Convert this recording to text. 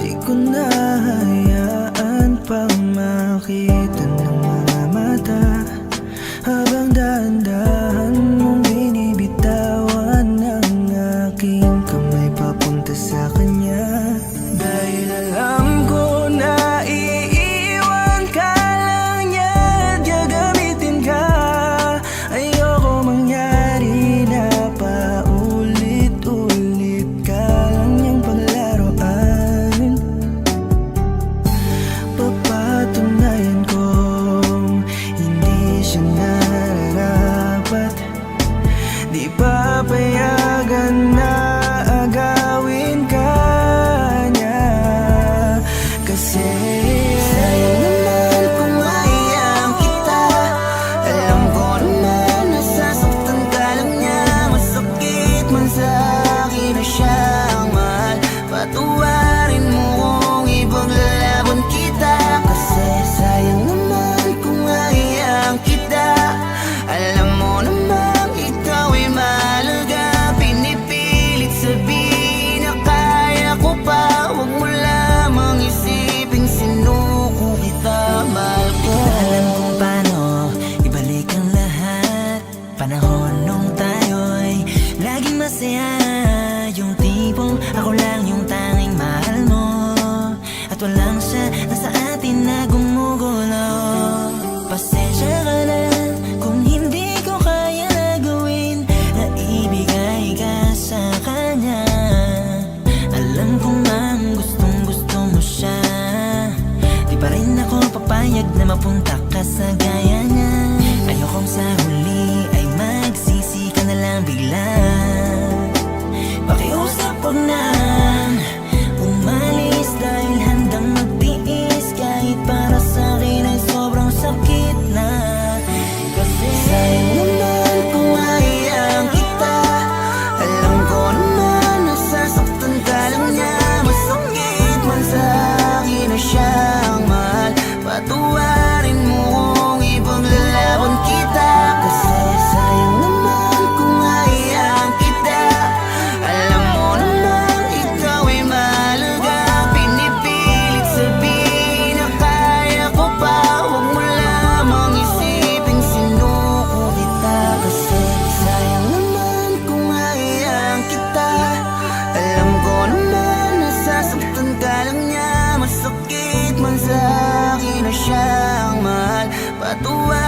Di ko na hayaan pang makita ng mga mata habang dahan-dahan mong binibitawan ang aking kamay papunta sa kanya. Dahil alam ko na iiwan ka lang niya at gagamitin ka. Ayoko mangyari na paulit-ulit ka lang niyang paglaruan. Papatunayan kong hindi siya nararapat. Di papayagan na agawin ka niya. Kasi sayang naman kung mahiyang kita. Alam ko naman nasasaktan ka lang niya. Masakit man sa akin na siyang mahal. Patuwarin mo kung ipaglalaban kita. Kasi sayang naman kung mahiyang kita. Alam mo naman ikaw ay mahalaga. Pinipilit sabihin na kaya ko pa. Huwag mo lamang isiping sinuko kita, mahal ko. Di ko alam kung paano ibalik ang lahat. Panahon nung tayo'y laging masaya. Yung tipong ako lang yung tanging mahal mo, at walang siya na sa atin na gumugulo. Pasensya ka na kung hindi ko kaya na gawin na ibigay ka sa kanya. Alam ko mang gustong gusto mo siya. Di pa rin ako papayag na mapunta ka sa gaya niya. Ayokong sa huli ay magsisi ka na lang bigla. Pakiusap wag na umalis dahil handang magtiis kahit para sa akin ay sobrang sakit na. Kasi Sayang naman kung mahiyang kita. Alam ko naman nasasaktan ka lang niya. Masakit man sa akin na siyang mahal. Patuwarin mo kung ipaglalaban kita. Kasi sayang naman kung mahiyang kita. Alam mo naman ikaw ay mahalaga. Pinipilit sabihin na kaya ko pa. Huwag mo lamang isiping sinuko kita. Kasi sayang naman kung mahiyang kita. Alam ko naman nasasaktan ka lang niya. Masakit man sa akin na siyang mahal. Patuwa